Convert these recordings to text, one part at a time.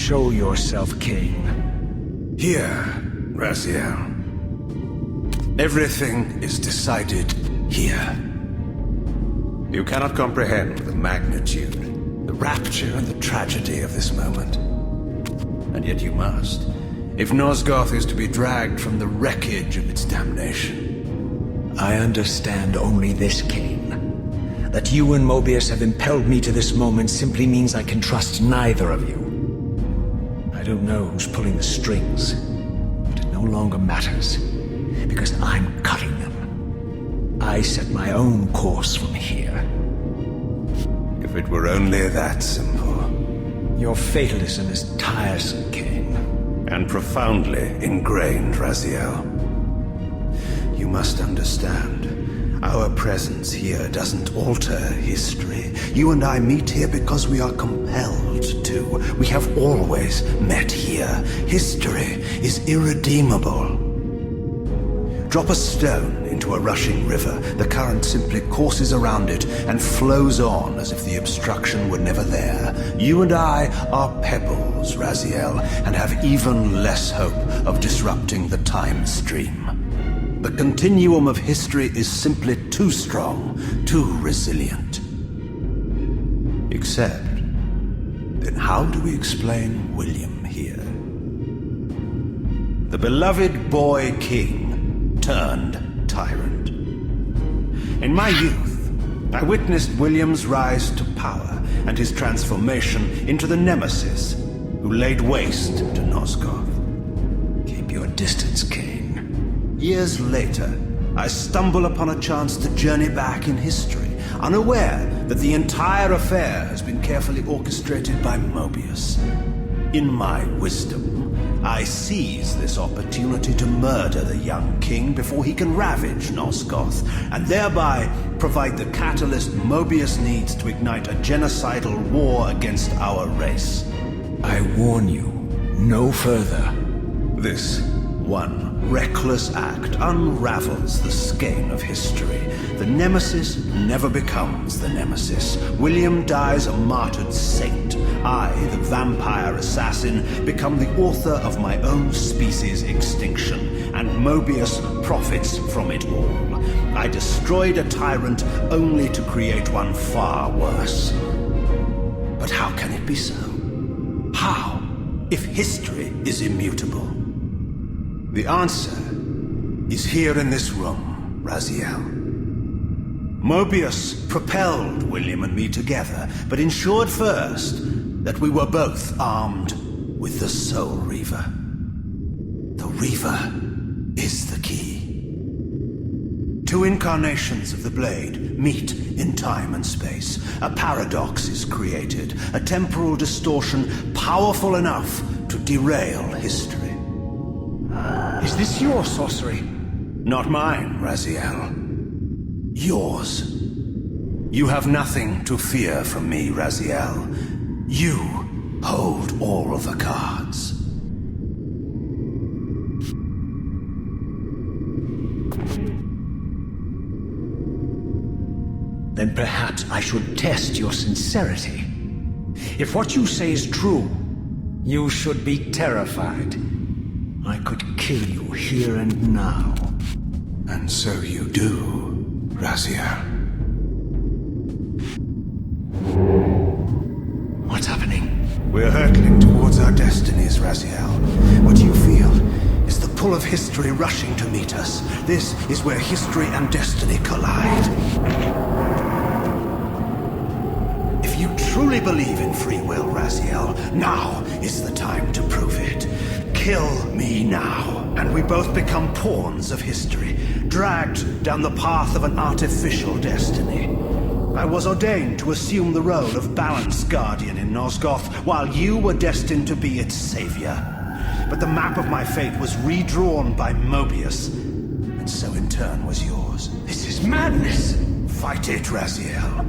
Show yourself, Cain. Here, Raziel. Everything is decided here. You cannot comprehend the magnitude, the rapture and the tragedy of this moment. And yet you must, if Nosgoth is to be dragged from the wreckage of its damnation. I understand only this, Cain. That you and Mobius have impelled me to this moment simply means I can trust neither of you. I don't know who's pulling the strings, but it no longer matters, because I'm cutting them. I set my own course from here. If it were only that simple. Your fatalism is tiresome, Cain. And profoundly ingrained, Raziel. You must understand, our presence here doesn't alter history. You and I meet here because we are compelled to. We have always met here. History is irredeemable. Drop a stone into a rushing river, the current simply courses around it and flows on as if the obstruction were never there. You and I are pebbles, Raziel, and have even less hope of disrupting the time stream. The continuum of history is simply too strong, too resilient. Except, then how do we explain William here? The beloved boy king turned tyrant. In my youth, I witnessed William's rise to power and his transformation into the nemesis who laid waste to Nosgoth. Keep your distance, Cain. Years later, I stumble upon a chance to journey back in history, unaware that the entire affair has been carefully orchestrated by Mobius. In my wisdom, I seize this opportunity to murder the young king before he can ravage Nosgoth, and thereby provide the catalyst Mobius needs to ignite a genocidal war against our race. I warn you, no further. This one reckless act unravels the skein of history. The nemesis never becomes the nemesis. William dies a martyred saint. I, the vampire assassin, become the author of my own species' extinction, and Mobius profits from it all. I destroyed a tyrant only to create one far worse. But how can it be so? How, if history is immutable? The answer is here in this room, Raziel. Mobius propelled William and me together, but ensured first that we were both armed with the Soul Reaver. The Reaver is the key. Two incarnations of the blade meet in time and space. A paradox is created, a temporal distortion powerful enough to derail history. Is this your sorcery? Not mine, Raziel. Yours. You have nothing to fear from me, Raziel. You hold all the cards. Then perhaps I should test your sincerity. If what you say is true, you should be terrified. I could kill you here and now. And so you do, Raziel. What's happening? We're hurtling towards our destinies, Raziel. What you feel is the pull of history rushing to meet us. This is where history and destiny collide. If you truly believe in free will, Raziel, now is the time to prove it. Kill me now, and we both become pawns of history, dragged down the path of an artificial destiny. I was ordained to assume the role of Balance Guardian in Nosgoth, while you were destined to be its savior. But the map of my fate was redrawn by Mobius, and so in turn was yours. This is madness! Fight it, Raziel.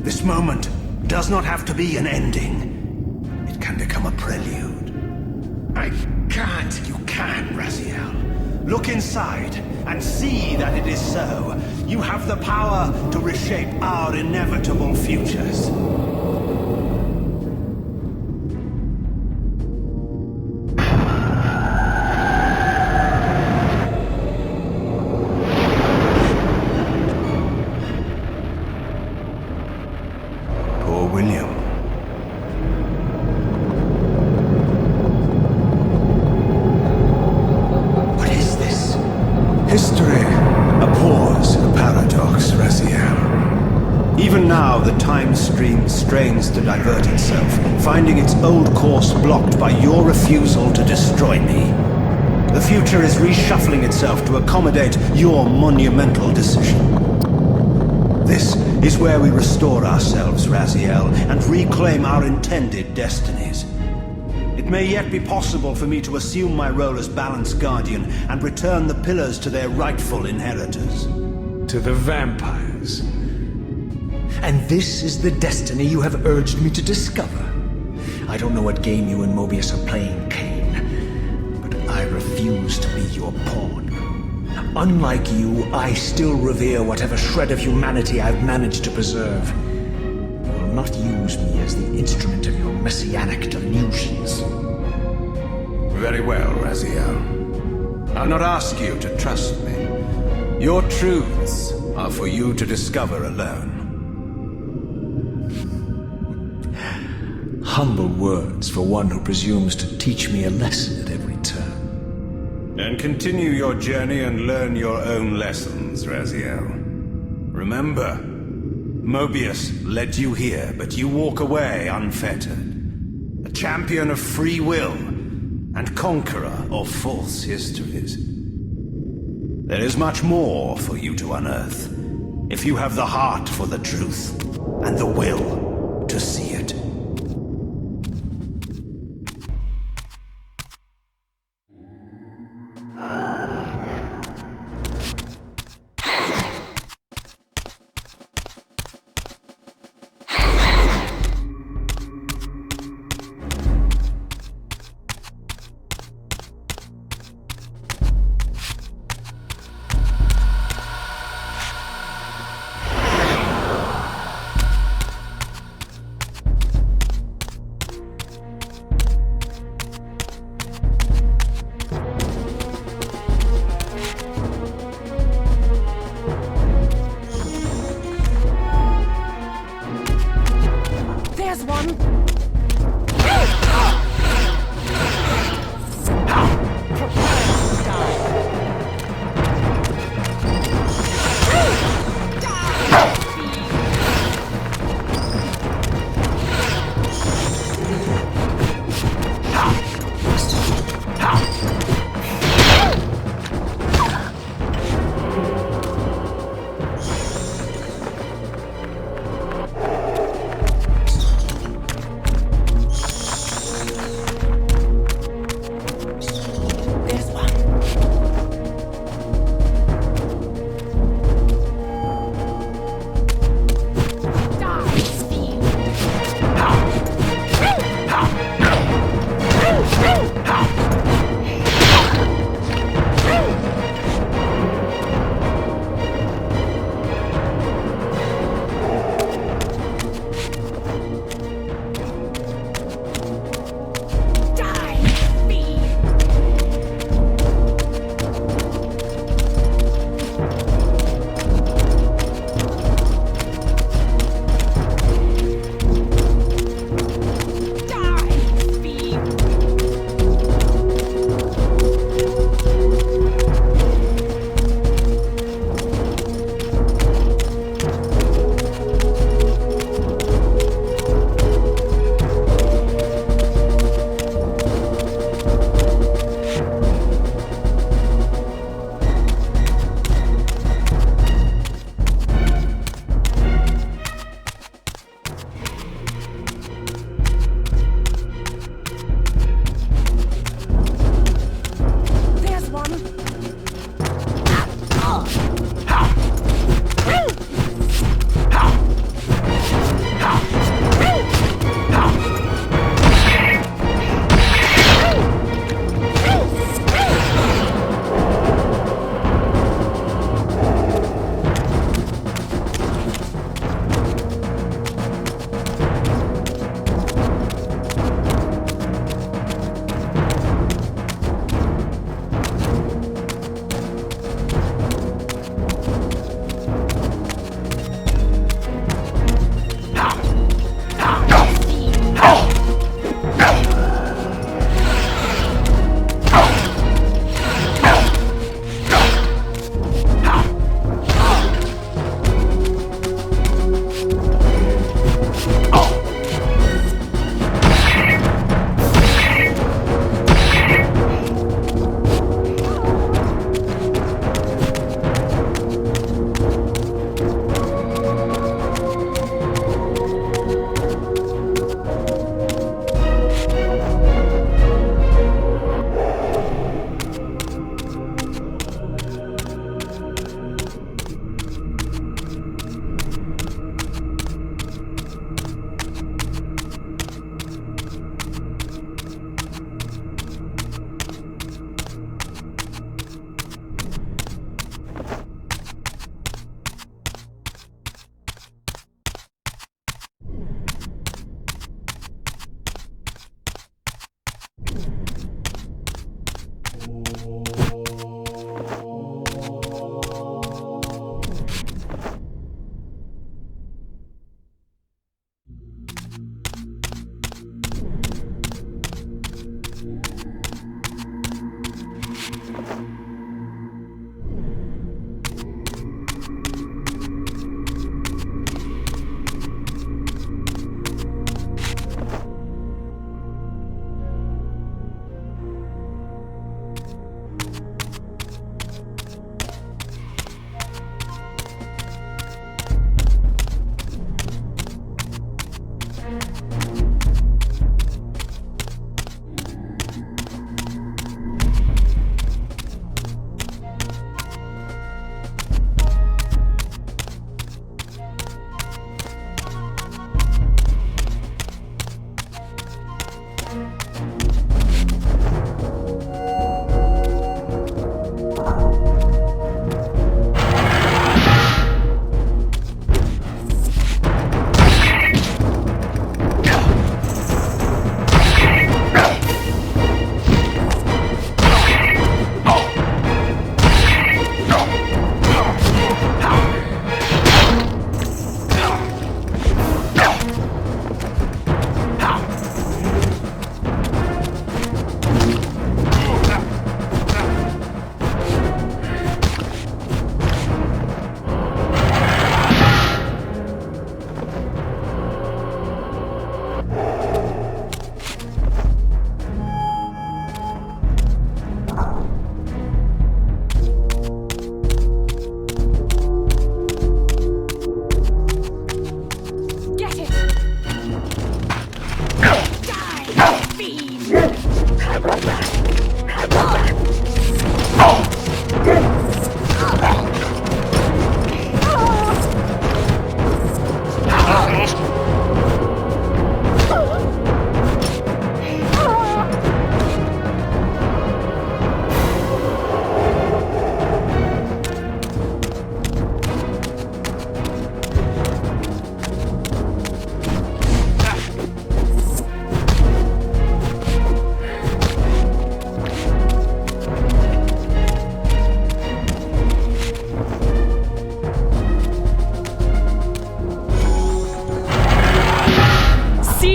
This moment does not have to be an ending. It can become a prelude. I can't. You can, Raziel. Look inside and see that it is so. You have the power to reshape our inevitable futures. William. What is this? History abhors a paradox, Raziel. Even now, the time stream strains to divert itself, finding its old course blocked by your refusal to destroy me. The future is reshuffling itself to accommodate your monumental decision. This is where we restore ourselves, Raziel, and reclaim our intended destinies. It may yet be possible for me to assume my role as Balance Guardian and return the pillars to their rightful inheritors. To the vampires. And this is the destiny you have urged me to discover. I don't know what game you and Mobius are playing, Kane, but I refuse to be your pawn. Unlike you, I still revere whatever shred of humanity I've managed to preserve. You will not use me as the instrument of your messianic delusions. Very well, Raziel. I'll not ask you to trust me. Your truths are for you to discover alone. Humble words for one who presumes to teach me a lesson at every turn. Then continue your journey and learn your own lessons, Raziel. Remember, Mobius led you here, but you walk away unfettered. A champion of free will and conqueror of false histories. There is much more for you to unearth, if you have the heart for the truth and the will to see it. There's one!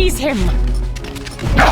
Seize him!